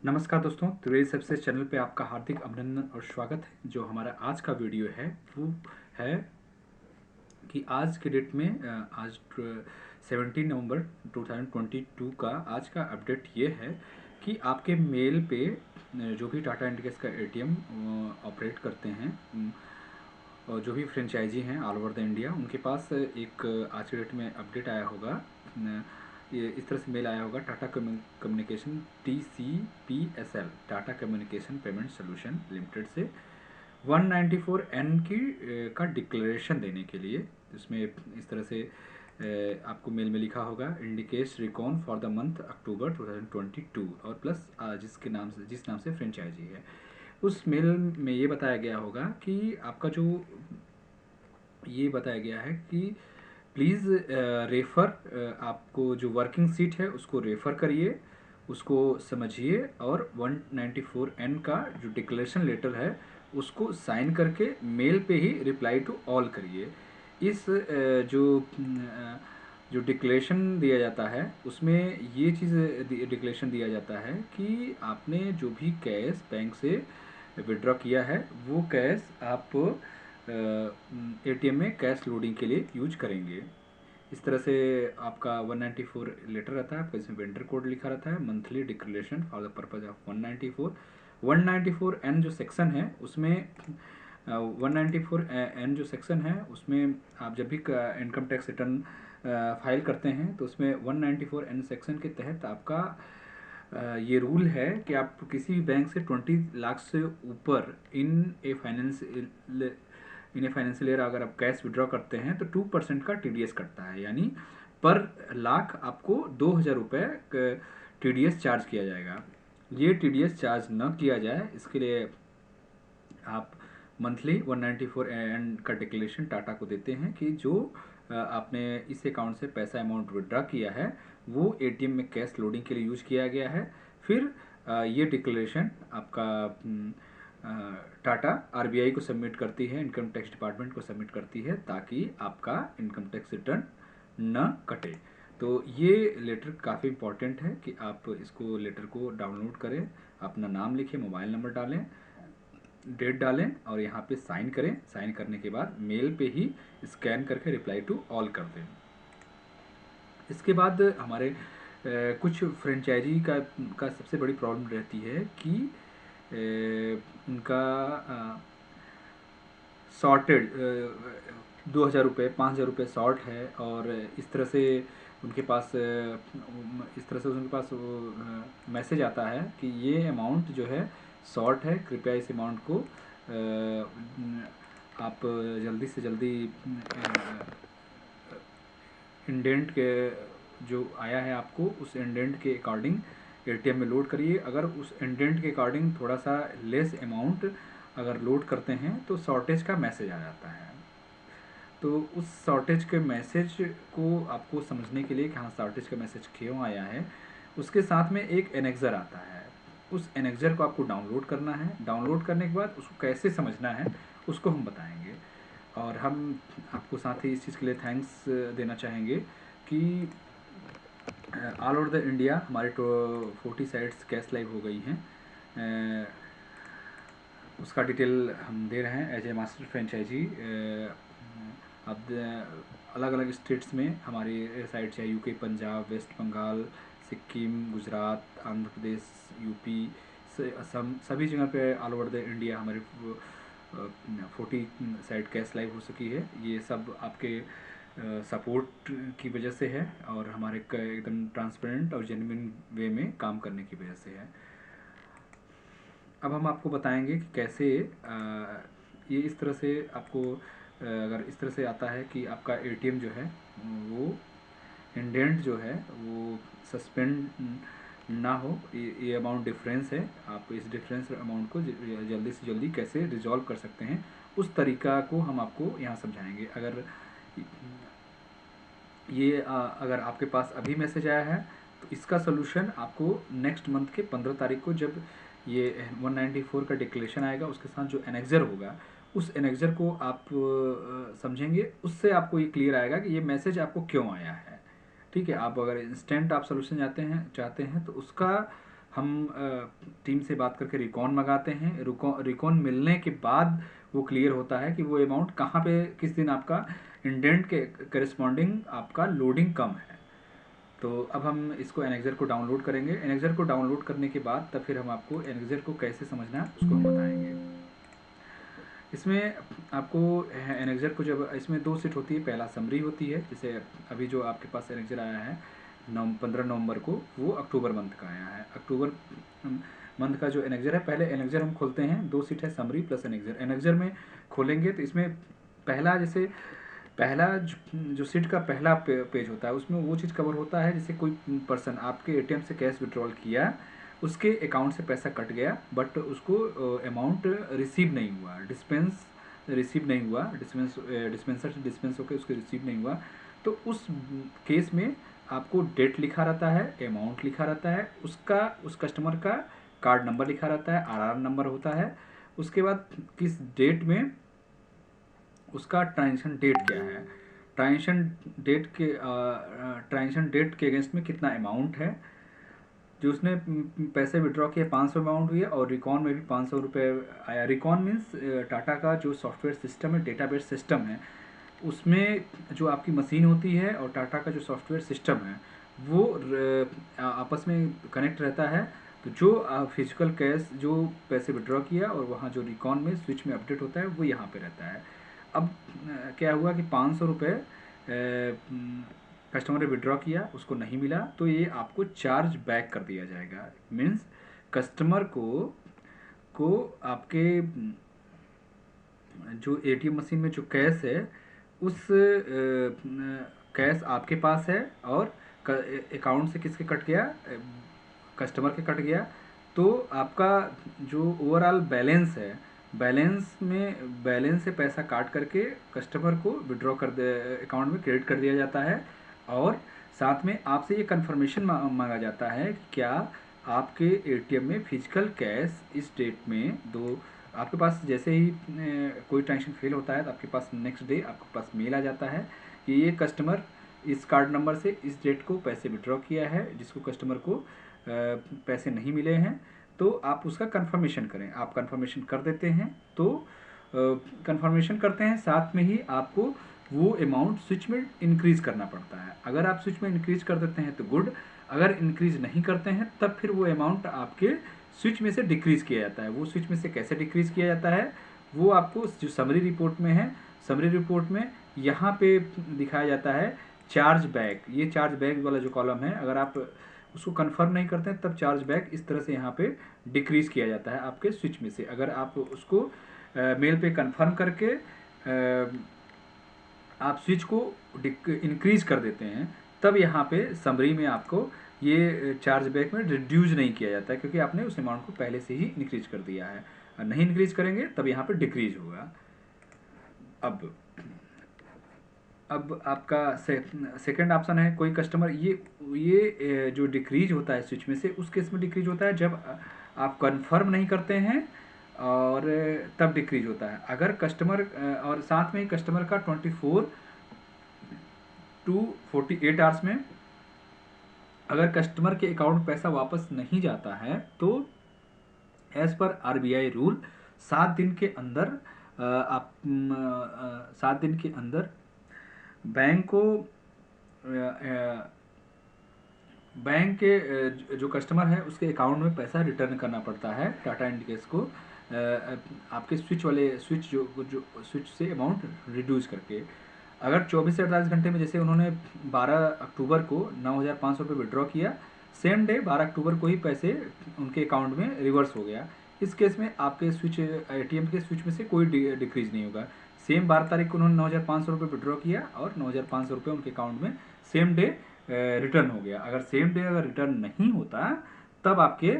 नमस्कार दोस्तों, Trivedi success channel पे आपका हार्दिक अभिनंदन और स्वागत है। जो हमारा आज का वीडियो है वो है कि आज के डेट में आज 17 नवंबर 2022 का आज का अपडेट ये है कि आपके मेल पे जो भी टाटा इंडिकेस का एटीएम ऑपरेट करते हैं, और जो भी फ्रेंचाइजी हैं ऑल ओवर द इंडिया, उनके पास एक आज के डेट में अपडेट आया होगा। ये इस तरह से मेल आया होगा, Tata communication TCPSL, Tata communication payment solution limited से 194N की का डिक्लेरेशन देने के लिए। इसमें इस तरह से आपको मेल में लिखा होगा इंडिकेश रिकॉन फॉर द मंथ अक्टूबर 2022 और प्लस जिस नाम से फ्रेंचाइजी है। उस मेल में ये बताया गया होगा कि आपका जो ये बताया गया है कि प्लीज़ रेफ़र, आपको जो वर्किंग सीट है उसको रेफ़र करिए, उसको समझिए और 194N का जो डिक्लेरेशन लेटर है उसको साइन करके मेल पे ही रिप्लाई टू ऑल करिए। इस जो डिक्लेरेशन दिया जाता है उसमें ये चीज़ डिक्लेरेशन दिया जाता है कि आपने जो भी कैश बैंक से विड्रॉ किया है वो कैश आप एटीएम में कैश लोडिंग के लिए यूज करेंगे। इस तरह से आपका 194 लेटर रहता है, आपका इसमें वेंडर कोड लिखा रहता है, monthly declaration for the purpose of 194 194N जो सेक्शन है उसमें 194N जो सेक्शन है उसमें आप जब भी इनकम टैक्स रिटर्न फाइल करते हैं तो उसमें 194N सेक्शन के तहत आपका ये रूल है कि आप किसी भी बैंक से 20 लाख से ऊपर इन ए फाइनेंशियल ईयर अगर आप कैश विड्रॉ करते हैं तो 2% का TDS कटता है, यानी पर लाख आपको 2,000 रुपये TDS चार्ज किया जाएगा। ये TDS चार्ज न किया जाए इसके लिए आप मंथली 194N का डिक्लेरेशन टाटा को देते हैं कि जो आपने इस अकाउंट से पैसा अमाउंट विड्रॉ किया है वो एटीएम में कैश लोडिंग के लिए यूज किया गया है। फिर ये डिक्लेरेशन आपका टाटा RBI को सबमिट करती है, इनकम टैक्स डिपार्टमेंट को सबमिट करती है ताकि आपका इनकम टैक्स रिटर्न न कटे। तो ये लेटर काफ़ी इम्पॉर्टेंट है कि आप इसको लेटर को डाउनलोड करें, अपना नाम लिखें, मोबाइल नंबर डालें, डेट डालें और यहाँ पे साइन करें। साइन करने के बाद मेल पे ही स्कैन करके रिप्लाई टू ऑल कर दें। इसके बाद हमारे कुछ फ्रेंचाइजी का सबसे बड़ी प्रॉब्लम रहती है कि उनका शॉर्टेड 2,000 रुपये 5,000 रुपये शॉर्ट है और इस तरह से उनके पास मैसेज आता है कि ये अमाउंट जो है शॉर्ट है, कृपया इस अमाउंट को आप जल्दी से जल्दी इंडेंट के जो आया है आपको उस इंडेंट के अकॉर्डिंग एटीएम में लोड करिए। अगर उस इंडेंट के अकॉर्डिंग थोड़ा सा लेस अमाउंट अगर लोड करते हैं तो शॉर्टेज का मैसेज आ जाता है। तो उस शॉर्टेज के मैसेज को आपको समझने के लिए कि हाँ शॉर्टेज का मैसेज क्यों आया है, उसके साथ में एक एनेक्जर आता है। उस एनेक्जर को आपको डाउनलोड करना है। डाउनलोड करने के बाद उसको कैसे समझना है उसको हम बताएंगे और हम आपको साथ ही इस चीज़ के लिए थैंक्स देना चाहेंगे कि ऑल ओवर द इंडिया हमारे 40 साइट्स कैश लाइव हो गई हैं। उसका डिटेल हम दे रहे हैं एज ए मास्टर फ्रेंचाइजी। अब अलग अलग स्टेट्स में हमारी साइट्स है, UK, Punjab, waste Bengal, Sikkim, Gujarat, Andhra Pradesh, UP से असम, सभी जगह पे ऑल ओवर द इंडिया हमारे 40 साइट कैश लाइव हो सकी है। ये सब आपके सपोर्ट की वजह से है और हमारे एकदम ट्रांसपेरेंट और जेन्युइन वे में काम करने की वजह से है। अब हम आपको बताएंगे कि कैसे ये इस तरह से आपको अगर इस तरह से आता है कि आपका एटीएम जो है वो इंडेंट जो है वो सस्पेंड ना हो, ये अमाउंट डिफरेंस है, आप इस डिफरेंस अमाउंट को जल्दी से जल्दी कैसे रिजॉल्व कर सकते हैं उस तरीका को हम आपको यहाँ समझाएंगे। अगर आपके पास अभी मैसेज आया है तो इसका सोल्यूशन आपको नेक्स्ट मंथ के 15 तारीख को जब ये 194 का डिक्लेरेशन आएगा उसके साथ जो एनेक्जर होगा उस एनेक्जर को आप समझेंगे, उससे आपको ये क्लियर आएगा कि ये मैसेज आपको क्यों आया है। ठीक है, आप अगर इंस्टेंट आप सोल्यूशन चाहते हैं तो उसका हम टीम से बात करके रिकॉन मंगाते हैं। रिकॉन मिलने के बाद वो क्लियर होता है कि वो अमाउंट कहाँ पे किस दिन आपका इंडेंट के करस्पॉन्डिंग आपका लोडिंग कम है। तो अब हम इसको एनेक्जर को डाउनलोड करेंगे। एनेक्जर को डाउनलोड करने के बाद तब फिर हम आपको एनेक्जर को कैसे समझना है उसको हम बताएंगे। इसमें आपको एनेक्जर को जब इसमें 2 सीट होती है, पहला समरी होती है, जैसे अभी जो आपके पास एनेक्जर आया है 15 नवंबर को, वो अक्टूबर मंथ का आया है। अक्टूबर मंथ का जो एनेक्जर है, पहले एनेक्जर हम खोलते हैं। 2 सीट है, समरी प्लस एनेक्जर। एनेक्जर में खोलेंगे तो इसमें पहला जैसे पहला जो सीट का पहला पेज होता है उसमें वो चीज़ कवर होता है जैसे कोई पर्सन आपके एटीएम से कैश विड्रॉल किया, उसके अकाउंट से पैसा कट गया बट उसको अमाउंट रिसीव नहीं हुआ, रिसीव नहीं हुआ, डिस्पेंसर से डिस्पेंस होकर उसको रिसीव नहीं हुआ। तो उस केस में आपको डेट लिखा रहता है, अमाउंट लिखा रहता है, उसका उस कस्टमर का कार्ड नंबर लिखा रहता है, आरआर नंबर होता है। उसके बाद किस डेट में उसका ट्रांजेक्शन डेट क्या है, ट्रांजेक्शन डेट के अगेंस्ट में कितना अमाउंट है, जो उसने पैसे विड्रॉ किए 500 अमाउंट हुई है, और रिकॉन में भी 500 रुपये आया। रिकॉन मीन्स टाटा का जो सॉफ्टवेयर सिस्टम है, डेटाबेस सिस्टम है, उसमें जो आपकी मशीन होती है और टाटा का जो सॉफ्टवेयर सिस्टम है वो आपस में कनेक्ट रहता है। तो जो फिजिकल कैश जो पैसे विड्रॉ किया और वहाँ जो रिकॉन में स्विच में अपडेट होता है वो यहाँ पे रहता है। अब क्या हुआ कि 500 रुपये कस्टमर ने विड्रॉ किया, उसको नहीं मिला, तो ये आपको चार्ज बैक कर दिया जाएगा। मीन्स कस्टमर को आपके जो एटीएम मशीन में जो कैश है उस कैश आपके पास है और अकाउंट से किसके कट गया, कस्टमर के कट गया। तो आपका जो ओवरऑल बैलेंस है, बैलेंस से पैसा काट करके कस्टमर को विड्रॉ कर दे, अकाउंट में क्रेडिट कर दिया जाता है। और साथ में आपसे ये कंफर्मेशन मांगा जाता है कि क्या आपके एटीएम में फिजिकल कैश इस डेट में आपके पास जैसे ही कोई ट्रांजेक्शन फेल होता है तो आपके पास नेक्स्ट डे आपके पास मेल आ जाता है कि ये कस्टमर इस कार्ड नंबर से इस डेट को पैसे विड्रॉ किया है, जिसको कस्टमर को पैसे नहीं मिले हैं, तो आप उसका कंफर्मेशन करें। आप कंफर्मेशन कर देते हैं तो कंफर्मेशन करते हैं, साथ में ही आपको वो अमाउंट स्विच में इंक्रीज़ करना पड़ता है। अगर आप स्विच में इंक्रीज़ कर देते हैं तो गुड, अगर इंक्रीज़ नहीं करते हैं तब फिर वो अमाउंट आपके स्विच में से डिक्रीज़ किया जाता है। वो स्विच में से कैसे डिक्रीज़ किया जाता है वो आपको जो समरी रिपोर्ट में है, समरी रिपोर्ट में यहाँ पे दिखाया जाता है चार्ज बैक। ये चार्ज बैक वाला जो कॉलम है, अगर आप उसको कंफर्म नहीं करते हैं तब चार्ज बैक इस तरह से यहाँ पे डिक्रीज़ किया जाता है आपके स्विच में से। अगर आप उसको मेल पे कंफर्म करके आप स्विच को इंक्रीज़ कर देते हैं तब यहाँ पे समरी में आपको ये चार्ज बैक में रिड्यूस नहीं किया जाता है, क्योंकि आपने उस अमाउंट को पहले से ही इंक्रीज कर दिया है। और नहीं इंक्रीज करेंगे तब यहाँ पे डिक्रीज होगा। अब आपका सेकंड ऑप्शन है, कोई कस्टमर ये जो डिक्रीज होता है स्विच में से, उस केस में डिक्रीज होता है जब आप कंफर्म नहीं करते हैं और तब डिक्रीज होता है। अगर कस्टमर और साथ में ही कस्टमर का 24 to 48 आवर्स में अगर कस्टमर के अकाउंट पैसा वापस नहीं जाता है तो एज पर आरबीआई रूल 7 दिन के अंदर 7 दिन के अंदर बैंक के जो कस्टमर है उसके अकाउंट में पैसा रिटर्न करना पड़ता है टाटा इंडिकेस को, आपके स्विच से अमाउंट रिड्यूस करके। अगर 24 से 48 घंटे में, जैसे उन्होंने 12 अक्टूबर को 9,500 रुपये विड्रॉ किया, सेम डे 12 अक्टूबर को ही पैसे उनके अकाउंट में रिवर्स हो गया, इस केस में आपके एटीएम के स्विच में से कोई डिक्रीज नहीं होगा। सेम 12 तारीख को उन्होंने 9,500 रुपये विड्रॉ किया और 9,500 रुपये उनके अकाउंट में सेम डे रिटर्न हो गया। अगर सेम डे अगर रिटर्न नहीं होता तब आपके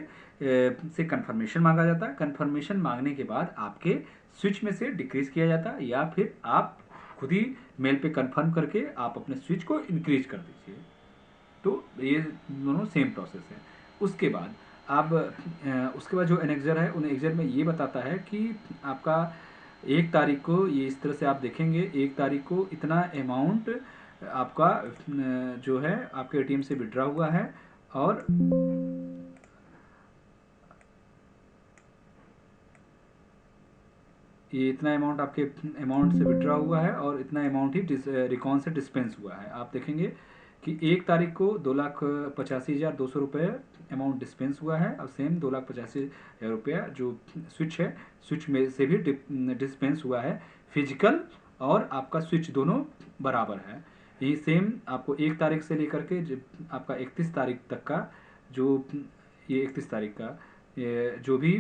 से कंफर्मेशन मांगा जाता है। कंफर्मेशन मांगने के बाद आपके स्विच में से डिक्रीज किया जाता है, या फिर आप खुद ही मेल पे कंफर्म करके आप अपने स्विच को इंक्रीज कर दीजिए। तो ये दोनों सेम प्रोसेस है। उसके बाद जो एनेक्जर है, उन एनेक्जर में ये बताता है कि आपका 1 तारीख को, ये इस तरह से आप देखेंगे, 1 तारीख को इतना अमाउंट आपका जो है आपके एटीएम से विड्रॉ हुआ है, और ये इतना अमाउंट आपके अमाउंट से विड्रॉ हुआ है और इतना अमाउंट ही रिकॉन से डिस्पेंस हुआ है। आप देखेंगे कि 1 तारीख को 2,85,200 रुपये अमाउंट डिस्पेंस हुआ है और सेम 2,85,000 रुपया जो स्विच है, स्विच में से भी डिस्पेंस हुआ है। फिजिकल और आपका स्विच दोनों बराबर है। यही सेम आपको 1 तारीख से लेकर के आपका 31 तारीख तक का जो ये 31 तारीख का ये जो भी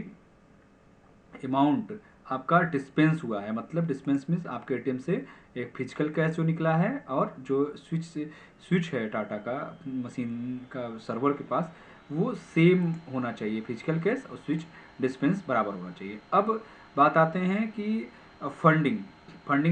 अमाउंट आपका डिस्पेंस हुआ है, मतलब डिस्पेंस मीन्स आपके एटीएम से एक फिजिकल कैश जो निकला है और जो स्विच है टाटा का मशीन का सर्वर के पास, वो सेम होना चाहिए। फिजिकल कैश और स्विच डिस्पेंस बराबर होना चाहिए। अब बात आते हैं कि फंडिंग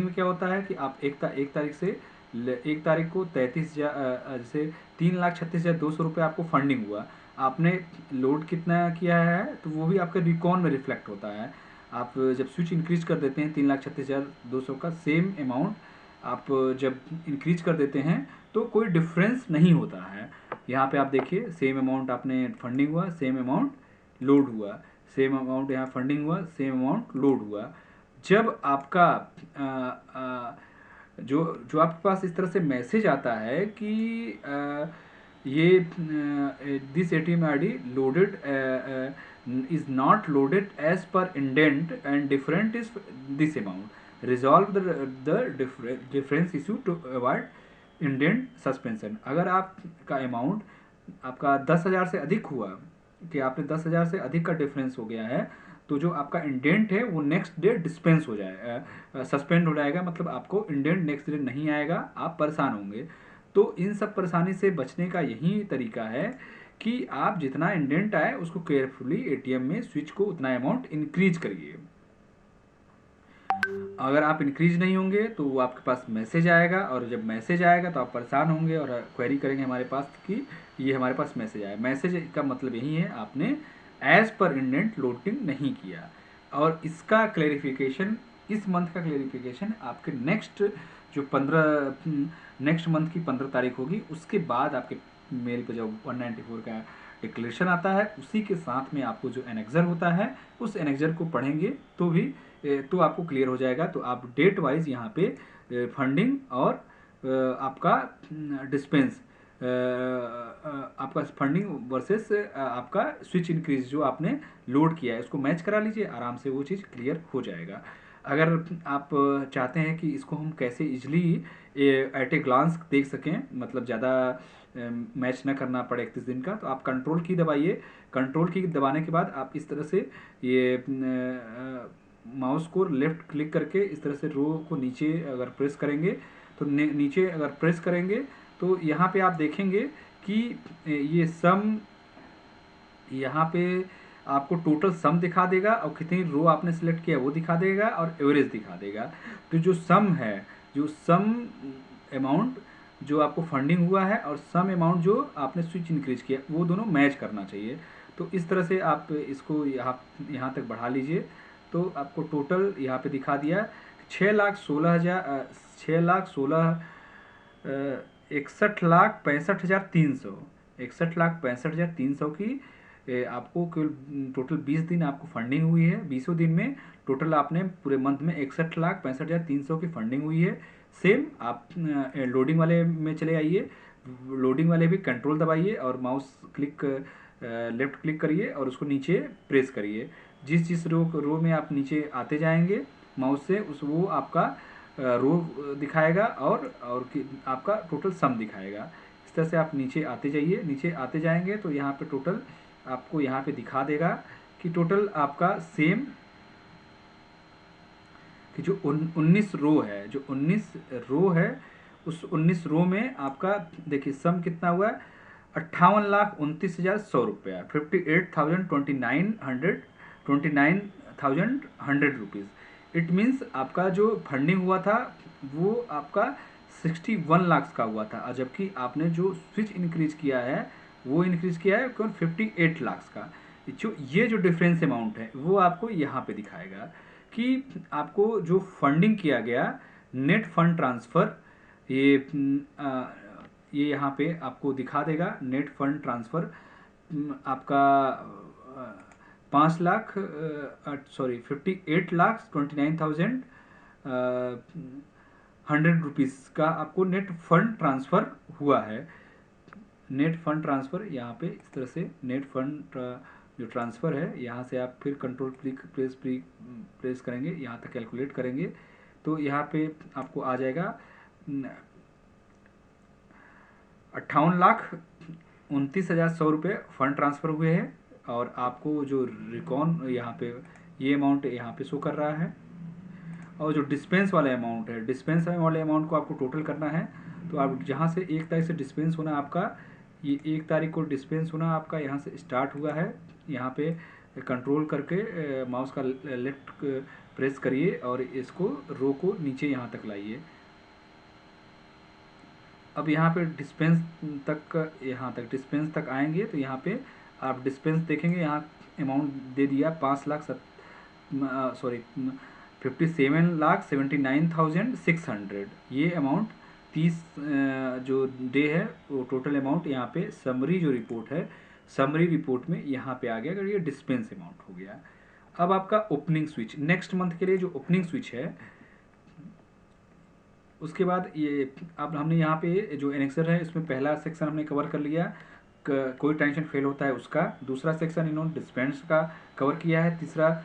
में क्या होता है कि आप एक तारीख से 1 तारीख को 33,000 जैसे 3,36,200 रुपये आपको फंडिंग हुआ। आपने लोड कितना किया है तो वो भी आपके रिकॉन में रिफ्लेक्ट होता है। आप जब स्विच इंक्रीज कर देते हैं 3,36,200 का सेम अमाउंट आप जब इंक्रीज कर देते हैं तो कोई डिफरेंस नहीं होता है। यहाँ पे आप देखिए सेम अमाउंट आपने फंडिंग हुआ, सेम अमाउंट लोड हुआ, सेम अमाउंट यहाँ फंडिंग हुआ, सेम अमाउंट लोड हुआ। जब आपका जो जो आपके पास इस तरह से मैसेज आता है कि ये this ATM I D loaded is not loaded as per indent and different is this amount, resolve the difference issue to avoid indent suspension। अगर आपका अमाउंट आपका 10,000 से अधिक हुआ कि आपने 10,000 से अधिक का डिफरेंस हो गया है तो जो आपका इंडेंट है वो नेक्स्ट डे डिस्पेंस हो जाएगा, सस्पेंड हो जाएगा, मतलब आपको इंडेंट नेक्स्ट डे नहीं आएगा, आप परेशान होंगे। तो इन सब परेशानी से बचने का यही तरीका है कि आप जितना इंडेंट आए उसको केयरफुली एटीएम में स्विच को उतना अमाउंट इंक्रीज करिए। अगर आप इंक्रीज नहीं होंगे तो वो आपके पास मैसेज आएगा और जब मैसेज आएगा तो आप परेशान होंगे और क्वेरी करेंगे हमारे पास कि ये हमारे पास मैसेज आया। मैसेज का मतलब यही है आपने एज पर इंडेंट लोडिंग नहीं किया। और इसका क्लैरिफिकेशन, इस मंथ का क्लैरिफिकेशन आपके नेक्स्ट मंथ की 15 तारीख होगी, उसके बाद आपके मेल पे जब 194 का डिक्लेरेशन आता है उसी के साथ में आपको जो एनेक्जर होता है उस एनेक्जर को पढ़ेंगे तो आपको क्लियर हो जाएगा। तो आप डेट वाइज यहाँ पे फंडिंग और आपका डिस्पेंस, आपका फंडिंग वर्सेस आपका स्विच इंक्रीज जो आपने लोड किया है उसको मैच करा लीजिए, आराम से वो चीज़ क्लियर हो जाएगा। अगर आप चाहते हैं कि इसको हम कैसे इजली एट ए ग्लांस देख सकें, मतलब ज़्यादा मैच ना करना पड़े 31 दिन का, तो आप कंट्रोल की दबाइए। कंट्रोल की दबाने के बाद आप इस तरह से ये माउस को लेफ्ट क्लिक करके इस तरह से रो को नीचे अगर प्रेस करेंगे तो नीचे अगर प्रेस करेंगे तो यहाँ पे आप देखेंगे कि ये सम, यहाँ पे आपको टोटल सम दिखा देगा और कितनी रो आपने सेलेक्ट किया वो दिखा देगा और एवरेज दिखा देगा। तो जो सम है, जो सम अमाउंट जो आपको फंडिंग हुआ है और सम अमाउंट जो आपने स्विच इंक्रीज किया वो दोनों मैच करना चाहिए। तो इस तरह से आप इसको यहाँ तक बढ़ा लीजिए तो आपको टोटल यहाँ पे दिखा दिया 6,16,000 61,65,300 61,65,300 की आपको केवल टोटल 20 दिन आपको फंडिंग हुई है। 20 दिन में टोटल आपने पूरे मंथ में 61,65,300 की फंडिंग हुई है। सेम आप लोडिंग वाले में चले आइए, लोडिंग वाले भी कंट्रोल दबाइए और माउस क्लिक लेफ्ट क्लिक करिए और उसको नीचे प्रेस करिए। जिस रो में आप नीचे आते जाएंगे माउस से वो आपका रो दिखाएगा और आपका टोटल सम दिखाएगा। इस तरह से आप नीचे आते जाइए, नीचे आते जाएंगे तो यहाँ पे टोटल आपको यहाँ पे दिखा देगा कि टोटल आपका सेम कि जो 19 रो है, जो 19 रो है उस 19 रो में आपका देखिए सम कितना हुआ है 58,29,100 रुपया, 58,29,100 रुपीज़। इट मीन्स आपका जो फंडिंग हुआ था वो आपका 61 लाख का हुआ था, जबकि आपने जो स्विच इंक्रीज किया है वो इंक्रीज किया है केवल 58 लाख का। ये जो डिफरेंस अमाउंट है वो आपको यहाँ पे दिखाएगा कि आपको जो फंडिंग किया गया नेट फंड ट्रांसफ़र, ये यहाँ पे आपको दिखा देगा नेट फंड ट्रांसफ़र आपका 58,29,100 रुपीज़ का आपको नेट फंड ट्रांसफ़र हुआ है। नेट फंड ट्रांसफ़र यहाँ पे इस तरह से नेट फंड जो ट्रांसफ़र है, यहाँ से आप फिर कंट्रोल प्रेस करेंगे, यहाँ तक कैलकुलेट करेंगे तो यहाँ पे आपको आ जाएगा 58,29,100 रुपये फंड ट्रांसफ़र हुए हैं। और आपको जो रिकॉन यहाँ पे ये अमाउंट यहाँ पे शो कर रहा है। और जो डिस्पेंस वाला अमाउंट है, डिस्पेंस वाले अमाउंट को आपको टोटल करना है। तो आप जहाँ से 1 तारीख से डिस्पेंस होना आपका, ये 1 तारीख को डिस्पेंस होना आपका यहाँ से स्टार्ट हुआ है। यहाँ पे कंट्रोल करके माउस का लेफ्ट प्रेस करिए और इसको रो को नीचे यहाँ तक लाइए। अब यहाँ पे डिस्पेंस डिस्पेंस तक आएंगे तो यहाँ पे आप डिस्पेंस देखेंगे, यहाँ अमाउंट दे दिया 57,79,600। ये अमाउंट 30 जो डे है वो टोटल अमाउंट यहाँ पे समरी जो रिपोर्ट है, समरी रिपोर्ट में यहाँ पे आ गया। अगर ये डिस्पेंस अमाउंट हो गया। अब आपका ओपनिंग स्विच नेक्स्ट मंथ के लिए जो ओपनिंग स्विच है, उसके बाद ये अब हमने यहाँ पे जो एनेक्सर है इसमें पहला सेक्शन हमने कवर कर लिया, कोई टेंशन फेल होता है उसका। दूसरा सेक्शन इन्होंने डिस्पेंस का कवर किया है। तीसरा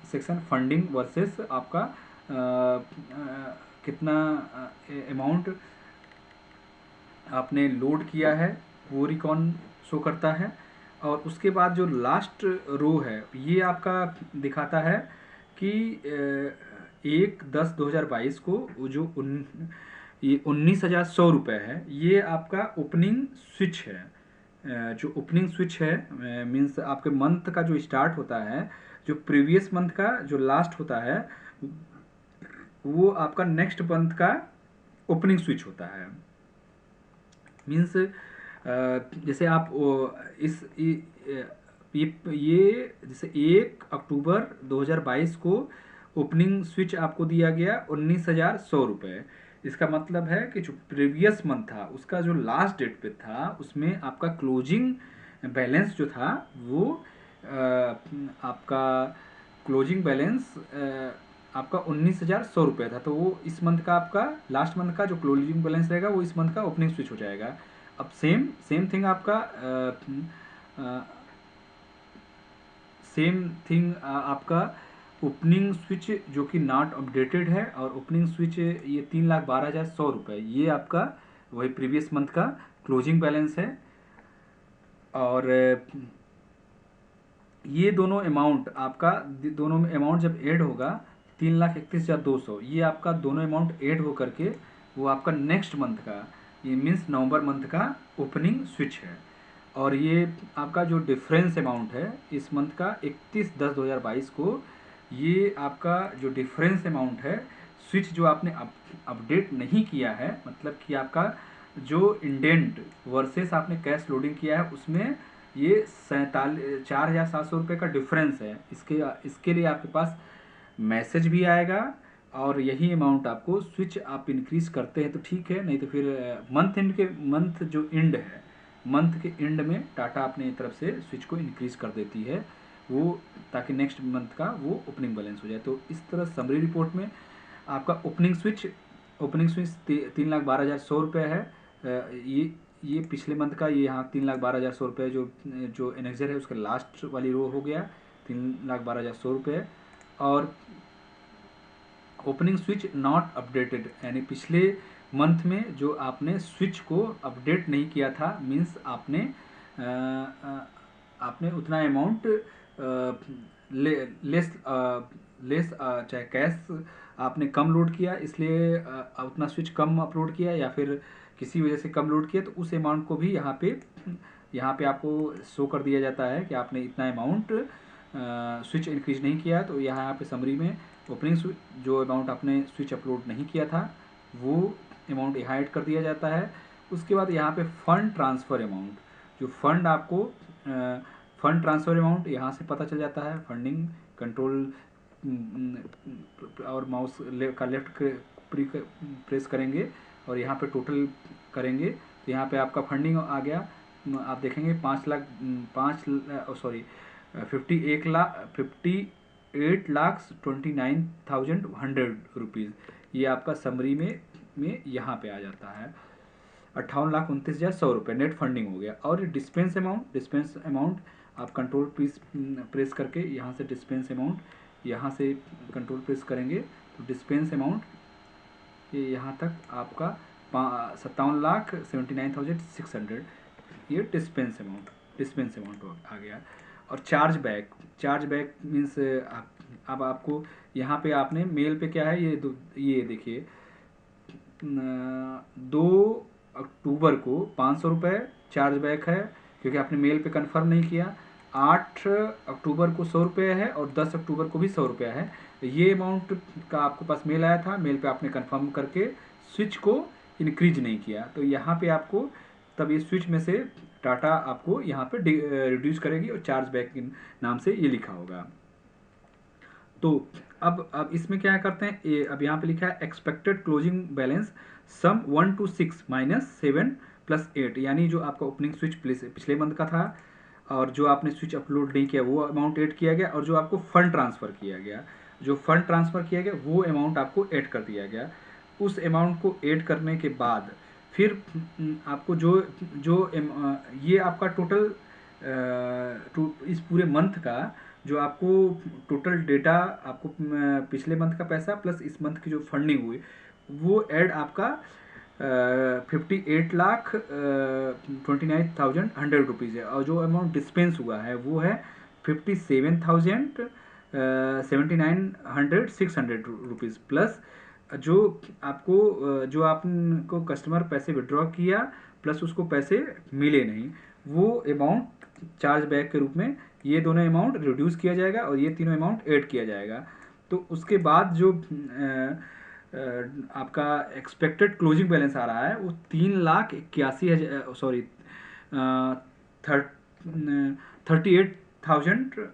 सेक्शन फंडिंग वर्सेस आपका कितना अमाउंट आपने लोड किया है वो रिकॉन शो करता है। और उसके बाद जो लास्ट रो है ये आपका दिखाता है कि 1/10/2022 को जो ये 19,100 रुपये है, ये आपका ओपनिंग स्विच है। जो ओपनिंग स्विच है मीन्स आपके मंथ का जो स्टार्ट होता है, जो प्रीवियस मंथ का जो लास्ट होता है वो आपका नेक्स्ट मंथ का ओपनिंग स्विच होता है। मीन्स जैसे आप ये जैसे 1 अक्टूबर 2022 को ओपनिंग स्विच आपको दिया गया 19,100 रुपये। इसका मतलब है कि जो प्रीवियस मंथ था उसका जो लास्ट डेट पे था उसमें आपका क्लोजिंग बैलेंस जो था वो आपका क्लोजिंग बैलेंस आपका 19,100 रुपये था। तो वो इस मंथ का आपका लास्ट मंथ का जो क्लोजिंग बैलेंस रहेगा वो इस मंथ का ओपनिंग स्विच हो जाएगा। अब सेम थिंग आपका आपका ओपनिंग स्विच जो कि नॉट अपडेटेड है, और ओपनिंग स्विच ये 3,12,100 रुपये, ये आपका वही प्रीवियस मंथ का क्लोजिंग बैलेंस है। और ये दोनों अमाउंट जब ऐड होगा 3,31,200, ये आपका दोनों अमाउंट ऐड हो करके वो आपका नेक्स्ट मंथ का, ये मीन्स नवंबर मंथ का ओपनिंग स्विच है। और ये आपका जो डिफरेंस अमाउंट है इस मंथ का 31/10/2022 को, ये आपका जो डिफरेंस अमाउंट है स्विच जो आपने अपडेट नहीं किया है, मतलब कि आपका जो इंडेंट वर्सेस आपने कैश लोडिंग किया है उसमें ये 4,700 रुपये का डिफरेंस है। इसके लिए आपके पास मैसेज भी आएगा और यही अमाउंट आपको स्विच आप इंक्रीज करते हैं तो ठीक है, नहीं तो फिर मंथ जो एंड है, मंथ के एंड में टाटा अपने तरफ से स्विच को इंक्रीज कर देती है वो, ताकि नेक्स्ट मंथ का वो ओपनिंग बैलेंस हो जाए। तो इस तरह समरी रिपोर्ट में आपका ओपनिंग स्विच 3,12,100 रुपये है। ये पिछले मंथ का, ये यहाँ 3,12,100 रुपये जो एनेक्सर है उसका लास्ट वाली रो हो गया 3,12,100 रुपये। और ओपनिंग स्विच नॉट अपडेटेड, यानी पिछले मंथ में जो आपने स्विच को अपडेट नहीं किया था, मीन्स आपने उतना अमाउंट लेस चाहे कैश आपने कम लोड किया इसलिए उतना स्विच कम अपलोड किया, या फिर किसी वजह से कम लोड किया, तो उस अमाउंट को भी यहाँ पे आपको शो कर दिया जाता है कि आपने इतना अमाउंट स्विच इंक्रीज नहीं किया। तो यहाँ पे समरी में ओपनिंग स्विच जो अमाउंट आपने स्विच अपलोड नहीं किया था वो अमाउंट यहाँ ऐड कर दिया जाता है। उसके बाद यहाँ पे फंड ट्रांसफ़र अमाउंट, जो फंड ट्रांसफ़र अमाउंट यहाँ से पता चल जाता है। फंडिंग कंट्रोल और माउस का लेफ्ट प्रेस करेंगे और यहाँ पे टोटल करेंगे तो यहाँ पे आपका फंडिंग आ गया। आप देखेंगे 5,00,000 58,29,100 रुपीज़, ये आपका समरी में यहाँ पे आ जाता है 58,29,100 रुपये नेट फंडिंग हो गया। और डिस्पेंस अमाउंट आप कंट्रोल प्रेस करके यहाँ से डिस्पेंस अमाउंट, यहाँ से कंट्रोल प्रेस करेंगे तो डिस्पेंस अमाउंट ये यहाँ तक आपका 57,79,600, ये डिस्पेंस अमाउंट आ गया। और चार्ज बैक मीन्स अब आपको यहाँ पे आपने मेल पे क्या है, ये देखिए 2 अक्टूबर को 500 रुपये चार्ज बैक है, क्योंकि आपने मेल पे कंफर्म नहीं किया। 8 अक्टूबर को 100 रुपये है और 10 अक्टूबर को भी 100 रुपया है। ये अमाउंट का आपको पास मेल आया था, मेल पे आपने कंफर्म करके स्विच को इंक्रीज नहीं किया, तो यहाँ पे आपको तब ये स्विच में से टाटा आपको यहाँ पे रिड्यूस करेगी और चार्ज बैक के नाम से ये लिखा होगा। तो अब इसमें क्या करते हैं, अब यहाँ पे लिखा है expected closing balance sum 1 to 6 -7 + 8, यानी जो आपका ओपनिंग स्विच पिछले मंथ का था और जो आपने स्विच अपलोड नहीं किया वो अमाउंट ऐड किया गया, और जो आपको फंड ट्रांसफ़र किया गया वो अमाउंट आपको ऐड कर दिया गया। उस अमाउंट को ऐड करने के बाद फिर आपको ये आपका टोटल इस पूरे मंथ का जो आपको टोटल डेटा आपको पिछले मंथ का पैसा प्लस इस मंथ की जो फंडिंग हुई वो ऐड आपका 58,29,100 है। और जो अमाउंट डिस्पेंस हुआ है वो है 57,79,600 रुपीज़, प्लस जो आपको कस्टमर पैसे विड्रॉ किया प्लस उसको पैसे मिले नहीं, वो अमाउंट चार्ज बैक के रूप में ये दोनों अमाउंट रिड्यूस किया जाएगा और ये तीनों अमाउंट ऐड किया जाएगा। तो उसके बाद जो आपका एक्सपेक्टेड क्लोजिंग बैलेंस आ रहा है वो 3,81,000 सॉरी 38,000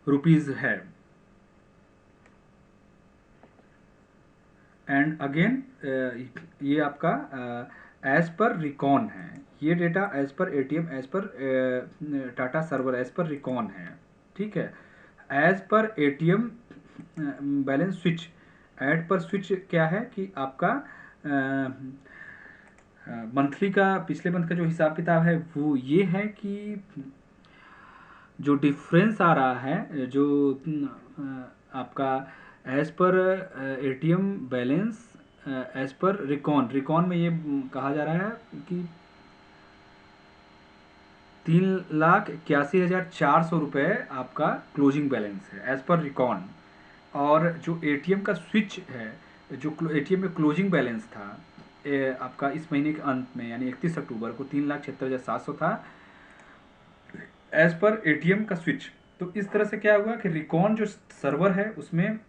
रुपीज़ है। एंड अगेन ये आपका एज पर रिकॉन है, ये data as per ATM as per Tata server as per recon है, ठीक है। As per ATM balance switch as per switch क्या है कि आपका मंथली का पिछले मंथ का जो हिसाब किताब है वो ये है कि जो डिफरेंस आ रहा है जो आपका as per ATM balance as per recon में ये कहा जा रहा है कि 3,81,400 रुपये आपका क्लोजिंग बैलेंस है एज पर रिकॉन। और जो एटीएम का स्विच है, जो एटीएम में क्लोजिंग बैलेंस था आपका इस महीने के अंत में यानी 31 अक्टूबर को 3,76,700 था एज पर एटीएम का स्विच। तो इस तरह से क्या हुआ कि रिकॉन जो सर्वर है उसमें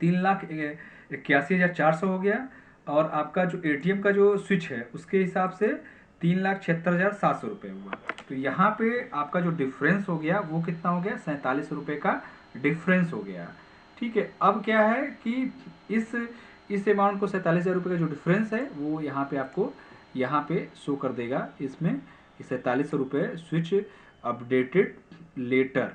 3,81,400 हो गया और आपका जो एटीएम का जो स्विच है उसके हिसाब से 3,76,700 रुपये हुआ। तो यहाँ पे आपका जो डिफरेंस हो गया वो कितना हो गया, 47 रुपये का डिफरेंस हो गया, ठीक है। अब क्या है कि इस अमाउंट को 47,000 रुपये का जो डिफरेंस है वो यहाँ पे आपको यहाँ पे शो कर देगा, इसमें 47 रुपये स्विच अपडेटेड लेटर,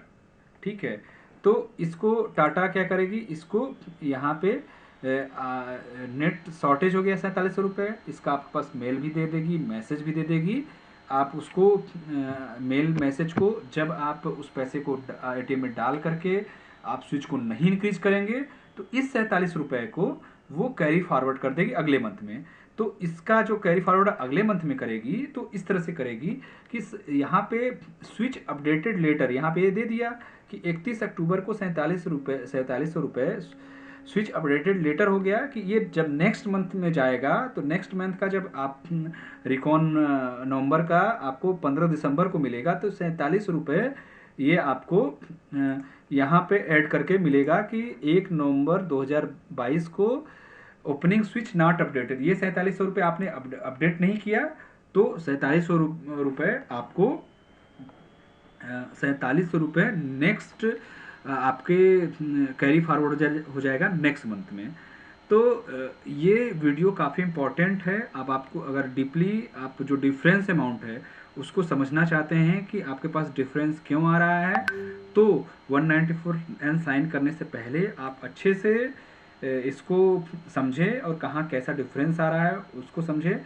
ठीक है। तो इसको टाटा क्या करेगी, इसको यहाँ पे नेट शॉर्टेज हो गया 47 रुपये, इसका आपके पास मेल भी दे देगी, मैसेज भी दे देगी। आप उसको मेल मैसेज को जब आप उस पैसे को एटीएम में डाल करके आप स्विच को नहीं इंक्रीज करेंगे तो इस 47 रुपये को वो कैरी फॉरवर्ड कर देगी अगले मंथ में। तो इसका जो कैरी फॉरवर्ड अगले मंथ में करेगी तो इस तरह से करेगी कि यहाँ पे स्विच अपडेटेड लेटर यहाँ पे ये दे दिया कि 31 अक्टूबर को 47 रुपये स्विच अपडेटेड लेटर हो गया कि ये जब नेक्स्ट मंथ में जाएगा तो नेक्स्ट मंथ का जब आप रिकॉन नवंबर का आपको 15 दिसंबर को मिलेगा तो 47 रुपये ये आपको यहाँ पे ऐड करके मिलेगा कि 1 नवंबर 2022 को ओपनिंग स्विच नॉट अपडेटेड, ये 47 रुपये आपने अपडेट नहीं किया तो 47 रुपये आपको 47 रुपये नेक्स्ट आपके कैरी फॉरवर्ड हो जाएगा नेक्स्ट मंथ में। तो ये वीडियो काफ़ी इम्पॉर्टेंट है। अब आपको अगर डीपली आप जो डिफरेंस अमाउंट है उसको समझना चाहते हैं कि आपके पास डिफरेंस क्यों आ रहा है, तो 194N साइन करने से पहले आप अच्छे से इसको समझें और कहाँ कैसा डिफरेंस आ रहा है उसको समझें।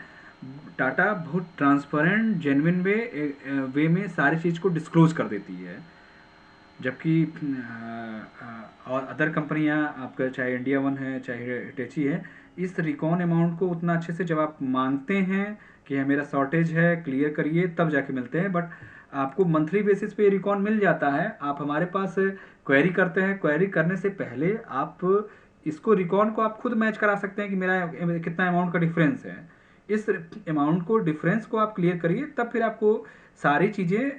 टाटा बहुत ट्रांसपेरेंट जेन्युइन वे में सारी चीज़ को डिस्क्लोज कर देती है, जबकि और अदर कंपनियां आपका चाहे इंडिया वन है चाहे हिटेची है, इस रिकॉन अमाउंट को उतना अच्छे से जब आप मांगते हैं कि मेरा शॉर्टेज है क्लियर करिए तब जाके मिलते हैं, बट आपको मंथली बेसिस पे रिकॉन मिल जाता है। आप हमारे पास क्वेरी करते हैं, क्वेरी करने से पहले आप इसको रिकॉन को आप खुद मैच करा सकते हैं कि मेरा कितना अमाउंट का डिफरेंस है। इस अमाउंट को डिफरेंस को आप क्लियर करिए, तब फिर आपको सारी चीज़ें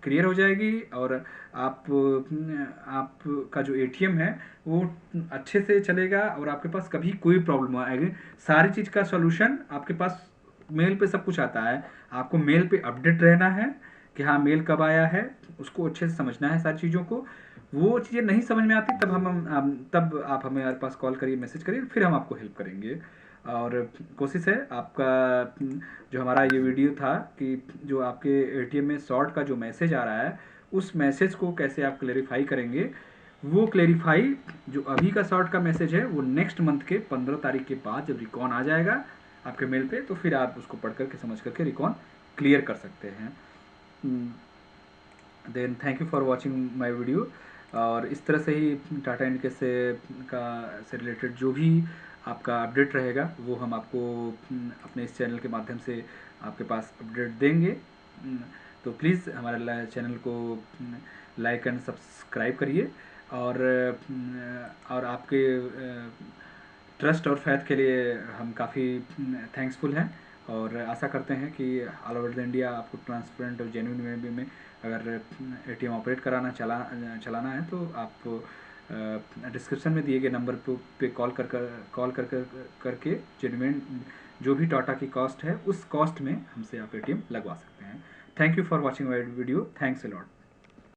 क्लियर हो जाएगी और आपका जो एटीएम है वो अच्छे से चलेगा और आपके पास कभी कोई प्रॉब्लम आएगी। सारी चीज़ का सॉल्यूशन आपके पास मेल पे सब कुछ आता है। आपको मेल पे अपडेट रहना है कि हाँ मेल कब आया है, उसको अच्छे से समझना है सारी चीज़ों को। वो चीज़ें नहीं समझ में आती तब आप हमारे पास कॉल करिए, मैसेज करिए, फिर हम आपको हेल्प करेंगे। और कोशिश है आपका जो हमारा ये वीडियो था कि जो आपके एटीएम में शॉर्ट का जो मैसेज आ रहा है उस मैसेज को कैसे आप क्लेरिफाई करेंगे। वो क्लेरिफाई जो अभी का शॉर्ट का मैसेज है वो नेक्स्ट मंथ के 15 तारीख के बाद जब रिकॉन आ जाएगा आपके मेल पे, तो फिर आप उसको पढ़ करके समझ करके रिकॉन क्लियर कर सकते हैं। Then thank you for watching my video. और इस तरह से ही टाटा इंडिका से रिलेटेड जो भी आपका अपडेट रहेगा वो हम आपको अपने इस चैनल के माध्यम से आपके पास अपडेट देंगे। तो प्लीज़ हमारे चैनल को लाइक एंड सब्सक्राइब करिए और आपके ट्रस्ट और फैथ के लिए हम काफ़ी थैंक्सफुल हैं और आशा करते हैं कि ऑल ओवर द इंडिया आपको ट्रांसपेरेंट और जेन्युइन वे में अगर एटीएम ऑपरेट चलाना है तो आप डिस्क्रिप्शन में दिए गए नंबर पे कॉल करके जेन्युइन जो भी टाटा की कॉस्ट है उस कॉस्ट में हमसे आप एटीएम लगवा सकते हैं। Thank you for watching my video. Thanks a lot.